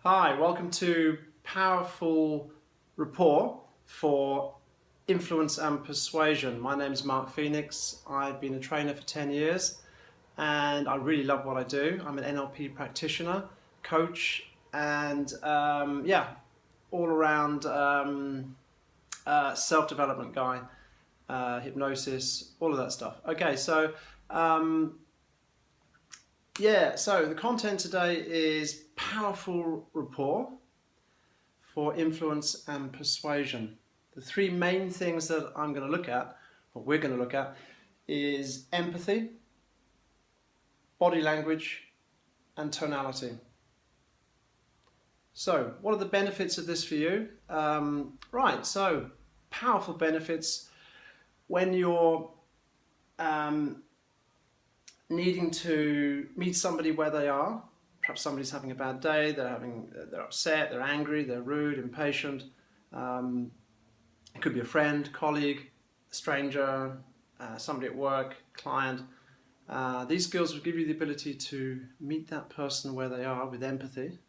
Hi, welcome to Powerful Rapport for Influence and Persuasion. My name is Mark Phoenix. I've been a trainer for 10 years and I really love what I do. I'm an NLP practitioner, coach, and all around self-development guy, hypnosis, all of that stuff. Okay, so so the content today is powerful rapport for influence and persuasion. The three main things that I'm going to look at, what we're going to look at, is empathy, body language, and tonality. So, what are the benefits of this for you? So powerful benefits when you're needing to meet somebody where they are. Perhaps somebody's having a bad day, they're upset, they're angry, they're rude, impatient. It could be a friend, colleague, a stranger, somebody at work, client. These skills will give you the ability to meet that person where they are with empathy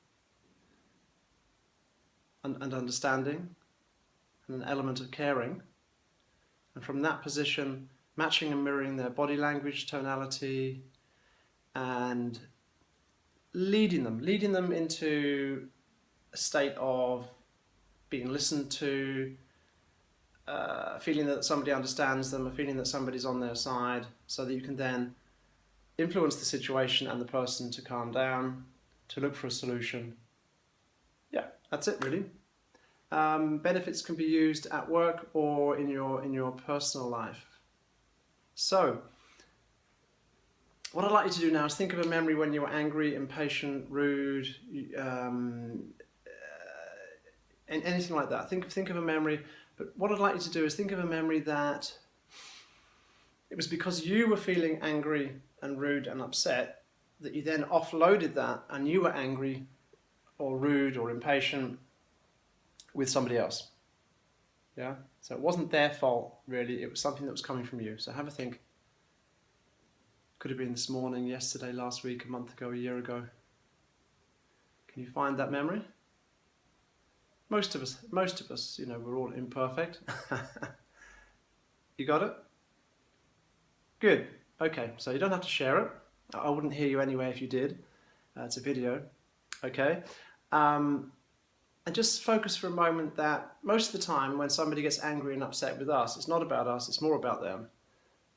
and understanding and an element of caring. And from that position, matching and mirroring their body language, tonality, and leading them into a state of being listened to, feeling that somebody understands them, a feeling that somebody's on their side, so that you can then influence the situation and the person to calm down, to look for a solution. Yeah, that's it really. Benefits can be used at work or in your personal life. So, what I'd like you to do now is think of a memory when you were angry, impatient, rude, anything like that. Think of a memory, but what I'd like you to do is think of a memory that it was because you were feeling angry and rude and upset that you then offloaded that and you were angry or rude or impatient with somebody else. Yeah? So it wasn't their fault, really. It was something that was coming from you. So have a think. Could have been this morning, yesterday, last week, a month ago, a year ago. Can you find that memory? Most of us, we're all imperfect. You got it? Good. Okay, so you don't have to share it. I wouldn't hear you anyway if you did. It's a video. Okay. And just focus for a moment that most of the time when somebody gets angry and upset with us, it's not about us, it's more about them.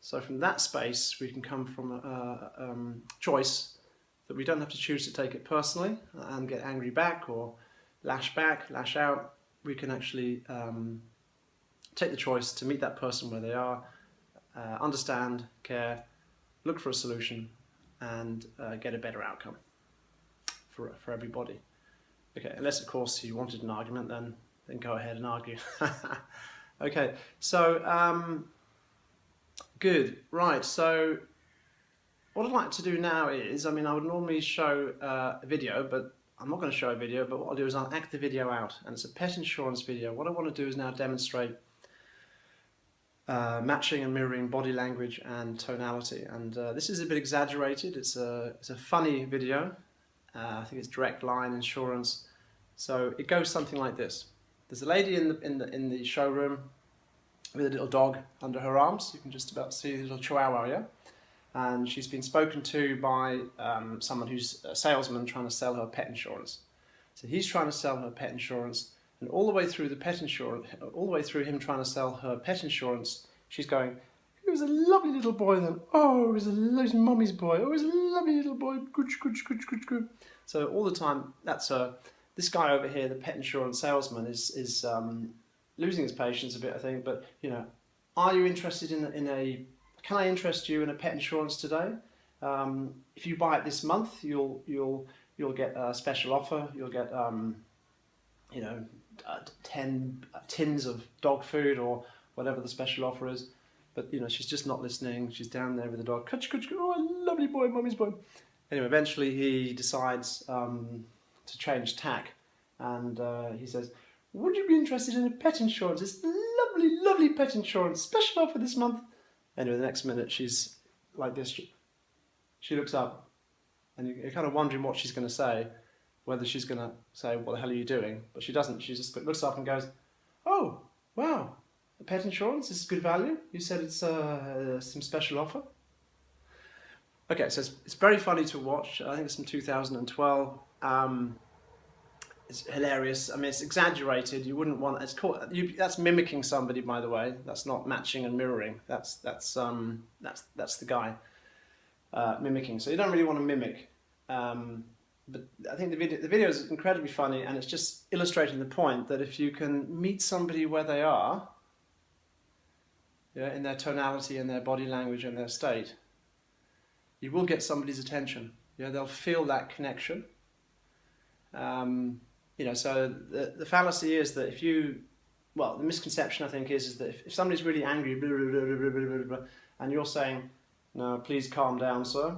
So from that space, we can come from a choice that we don't have to choose to take it personally and get angry back or lash out. We can actually take the choice to meet that person where they are, understand, care, look for a solution, and get a better outcome for everybody. Okay, unless of course you wanted an argument, then go ahead and argue. Okay, so good. Right, so what I'd like to do now is, I would normally show a video, but I'm not going to show a video, but what I'll do is I'll act the video out, and it's a pet insurance video. What I want to do is now demonstrate matching and mirroring body language and tonality, and this is a bit exaggerated. It's a funny video. I think it's Direct Line Insurance. So it goes something like this. There's a lady in the showroom with a little dog under her arms. You can just about see the little chihuahua, yeah? And she's been spoken to by someone who's a salesman trying to sell her pet insurance. So he's trying to sell her pet insurance, and all the way through him trying to sell her pet insurance, she's going, "It was a lovely little boy then. Oh, it was mummy's boy. Oh, it was a lovely little boy. Good. So all the time, that's her. This guy over here, the pet insurance salesman, is losing his patience a bit, I think. But are you interested in a? Can I interest you in a pet insurance today? If you buy it this month, you'll get a special offer. You'll get 10 tins of dog food or whatever the special offer is. But she's just not listening. She's down there with the dog. Oh, lovely boy, mummy's boy. Anyway, eventually he decides to change tack, and he says, "Would you be interested in a pet insurance? It's lovely, lovely pet insurance. Special offer this month." Anyway, the next minute she's like this. She looks up, and you're kind of wondering what she's going to say. whether she's going to say, what the hell are you doing? But she doesn't. She just looks up and goes, oh, wow, pet insurance is good value. You said it's some special offer. Okay, so it's very funny to watch. I think it's from 2012. It's hilarious. I mean, it's exaggerated. You wouldn't want. It's called. That's mimicking somebody, by the way. That's not matching and mirroring. That's the guy mimicking. So you don't really want to mimic. But I think the video is incredibly funny, and it's just illustrating the point that if you can meet somebody where they are, yeah, in their tonality and their body language and their state, you will get somebody's attention. Yeah, they'll feel that connection. You know, so the fallacy is that if you, well, the misconception I think is that if somebody's really angry, blah, blah, blah, blah, blah, blah, blah, and you're saying, no, please calm down, sir.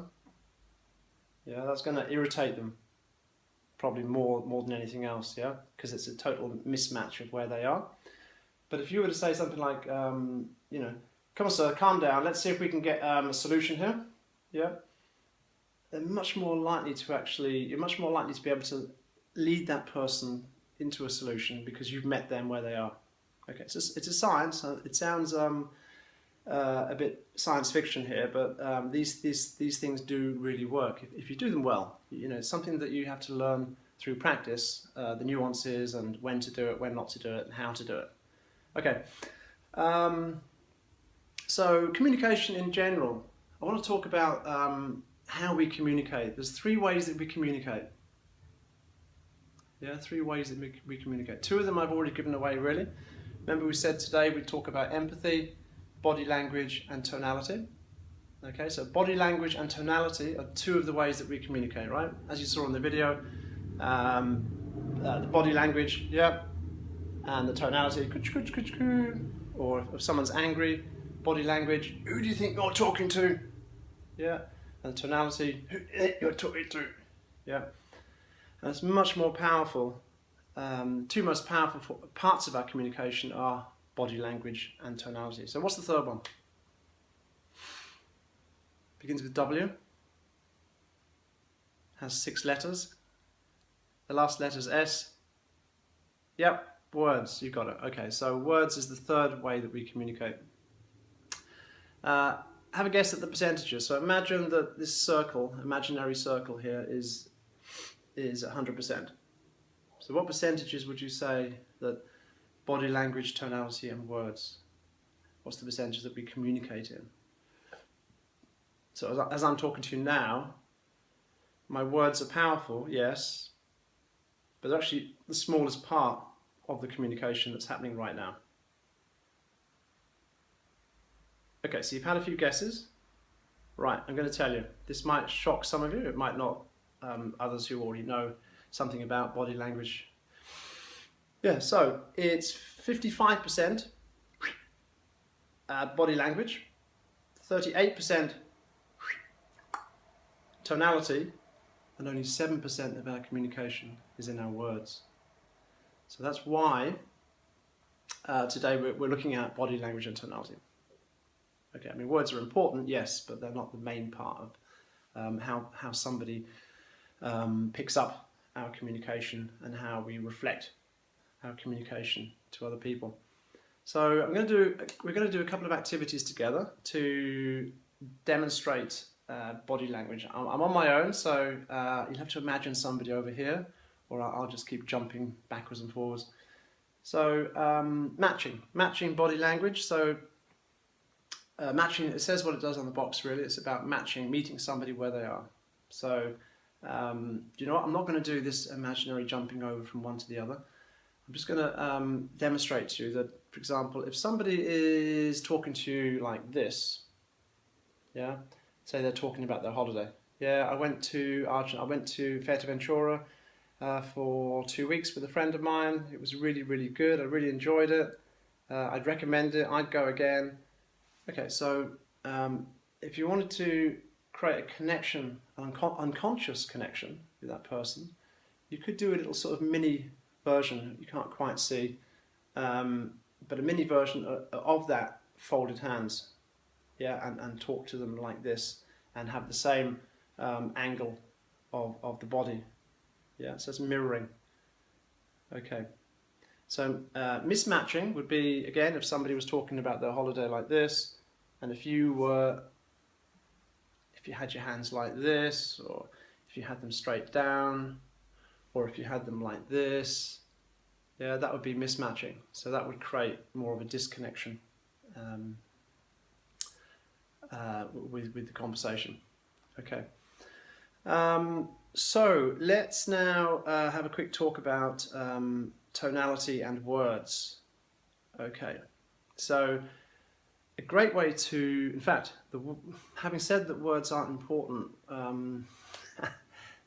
Yeah, that's going to irritate them, probably more than anything else, yeah, because it's a total mismatch of where they are. But if you were to say something like, you know, come on, sir, calm down. Let's see if we can get a solution here. Yeah, they're much more likely to actually. You're much more likely to be able to lead that person into a solution because you've met them where they are. Okay, so it's a science. It sounds a bit science fiction here, but these things do really work if you do them well. You know, it's something that you have to learn through practice, the nuances and when to do it, when not to do it, and how to do it. Okay, so communication in general. I want to talk about how we communicate. There's 3 ways that we communicate. Yeah, 3 ways that we communicate. 2 of them I've already given away, really. Remember we said today we'd talk about empathy, body language and tonality. Okay, so body language and tonality are 2 of the ways that we communicate, right? As you saw in the video, the body language, yeah, and the tonality, or if someone's angry, body language, who do you think you're talking to? Yeah, and the tonality, who you're talking to? Yeah, and it's much more powerful. 2 most powerful parts of our communication are body language and tonality. So what's the third one? Begins with W, has 6 letters. The last letter is S. Yep, words, you got it. Okay, so words is the 3rd way that we communicate. Have a guess at the percentages. So imagine that this circle, imaginary circle here, is 100%. So what percentages would you say that body language, tonality and words, what's the percentage that we communicate in? So as I'm talking to you now, my words are powerful, yes, but they're actually the smallest part of the communication that's happening right now. Okay, so you've had a few guesses. Right, I'm going to tell you. This might shock some of you, it might not. Others who already know something about body language. Yeah, so it's 55% body language, 38% tonality, and only 7% of our communication is in our words. So that's why today we're looking at body language and tonality. Okay, I mean words are important, yes, but they're not the main part of how somebody picks up our communication and how we reflect our communication to other people. So we're going to do a couple of activities together to demonstrate body language. I'm on my own, so you'll have to imagine somebody over here, or I'll just keep jumping backwards and forwards. So matching body language. So matching, it says what it does on the box really. It's about meeting somebody where they are. So you know what, I'm not going to do this imaginary jumping over from one to the other. I'm just going to demonstrate to you that, for example, if somebody is talking to you like this, yeah, say they're talking about their holiday. Yeah, I went to Fuerteventura for 2 weeks with a friend of mine. It was really, really good. I really enjoyed it. I'd recommend it. I'd go again. Okay, so if you wanted to create a connection, an unconscious connection with that person, you could do a little sort of mini version you can't quite see, but a mini version of that folded hands, yeah, and talk to them like this and have the same angle of the body, Yeah, so it's mirroring. Okay. So mismatching would be, again, if somebody was talking about their holiday like this, and if you had your hands like this, or if you had them straight down, or if you had them like this, yeah, that would be mismatching. So that would create more of a disconnection with the conversation. Okay. So let's now have a quick talk about tonality and words. Okay. So a great way to, in fact, having said that words aren't important,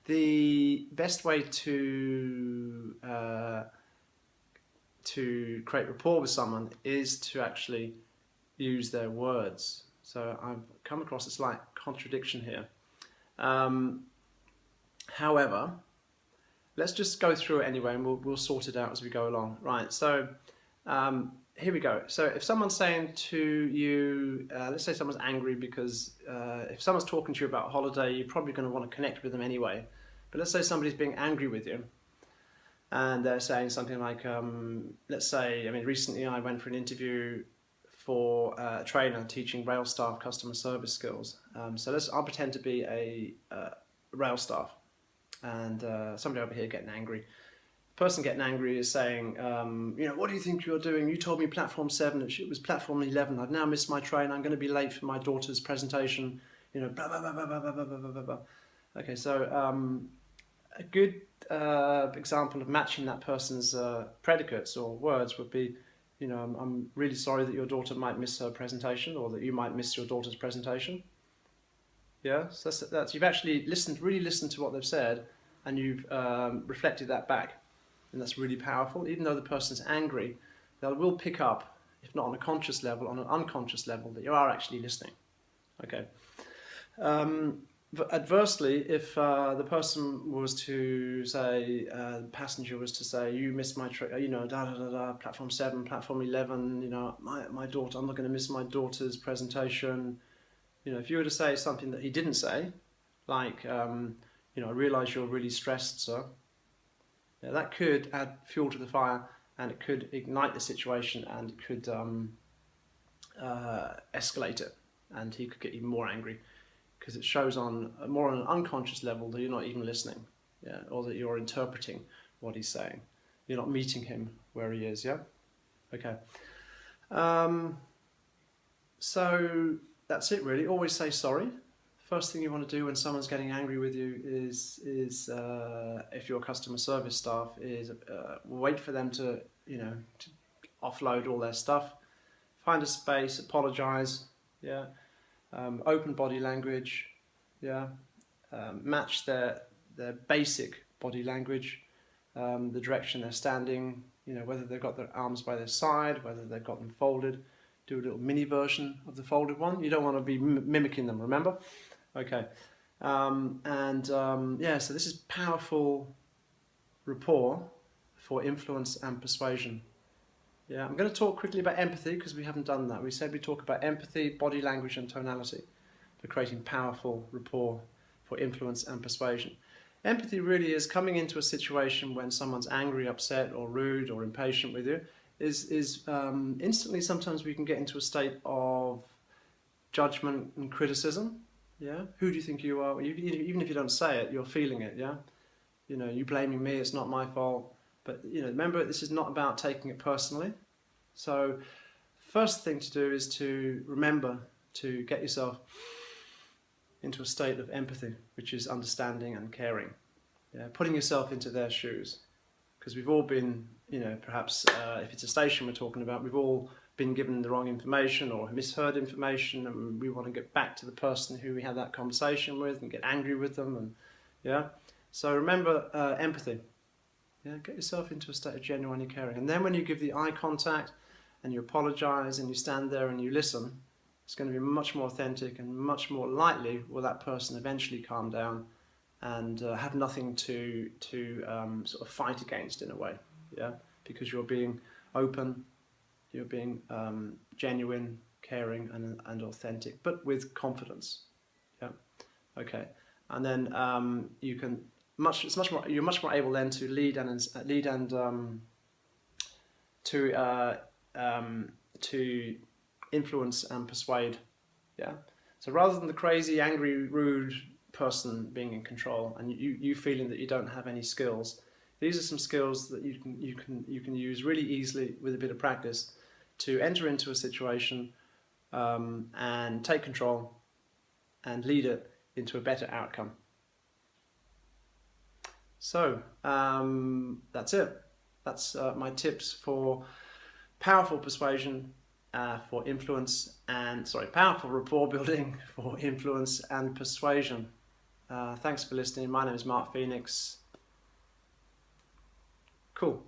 the best way to create rapport with someone is to actually use their words. So I've come across a slight contradiction here. However, let's just go through it anyway, and we'll sort it out as we go along. Right. So here we go. So if someone's saying to you, let's say someone's angry because if someone's talking to you about a holiday, you're probably going to want to connect with them anyway. But let's say somebody's being angry with you, and they're saying something like, let's say, I mean, recently I went for an interview for a trainer teaching rail staff customer service skills. So I'll pretend to be a rail staff, and somebody over here getting angry. The person getting angry is saying, what do you think you're doing? You told me platform 7, it was platform 11. I've now missed my train. I'm going to be late for my daughter's presentation. Blah, blah, blah, blah, blah, blah, blah, blah, blah. Okay, so a good example of matching that person's predicates or words would be, I'm really sorry that your daughter might miss her presentation, or that you might miss your daughter's presentation. Yeah, so that's you've actually really listened to what they've said, and you've reflected that back. And that's really powerful. Even though the person's angry, they will pick up, if not on a conscious level, on an unconscious level, that you are actually listening. Okay. But adversely, if the person was to say, the passenger was to say, you missed my train, platform 7, platform 11, my daughter, I'm not going to miss my daughter's presentation. If you were to say something that he didn't say, like, I realise you're really stressed, sir. Yeah, that could add fuel to the fire, and it could ignite the situation, and it could escalate it, and he could get even more angry, because it shows more on an unconscious level that you're not even listening, yeah, or that you're interpreting what he's saying. You're not meeting him where he is, yeah? Okay. So that's it really. Always say sorry. First thing you want to do when someone's getting angry with you is if you're customer service staff, is wait for them to offload all their stuff, find a space, apologize, yeah, open body language, yeah, match their basic body language, the direction they're standing, whether they've got their arms by their side, whether they've got them folded. Do a little mini version of the folded one. You don't want to be mimicking them, remember? Okay. So this is powerful rapport for influence and persuasion. Yeah, I'm going to talk quickly about empathy, because we haven't done that. We said we talk about empathy, body language, and tonality for creating powerful rapport for influence and persuasion. Empathy really is coming into a situation when someone's angry, upset, or rude, or impatient with you. Is instantly, sometimes we can get into a state of judgment and criticism. Yeah, who do you think you are? Even if you don't say it, you're feeling it. Yeah, you blaming me. It's not my fault. But remember, this is not about taking it personally. So, first thing to do is to remember to get yourself into a state of empathy, which is understanding and caring. Yeah, putting yourself into their shoes, because we've all been, perhaps if it's a station we're talking about, we've all been given the wrong information or misheard information, and we want to get back to the person who we had that conversation with and get angry with them, and yeah. So remember empathy. Yeah, get yourself into a state of genuinely caring, and then when you give the eye contact and you apologise and you stand there and you listen, it's going to be much more authentic, and much more likely will that person eventually calm down and have nothing to sort of fight against in a way, yeah, because you're being open, you're being genuine, caring, and authentic, but with confidence, yeah, okay, and then you can you're much more able then to lead and to influence and persuade. Yeah. So rather than the crazy, angry, rude person being in control and you feeling that you don't have any skills, these are some skills that you can use really easily with a bit of practice to enter into a situation and take control and lead it into a better outcome. So that's it. That's my tips for powerful persuasion, for influence, and powerful rapport building for influence and persuasion. Thanks for listening. My name is Mark Phoenix. Cool.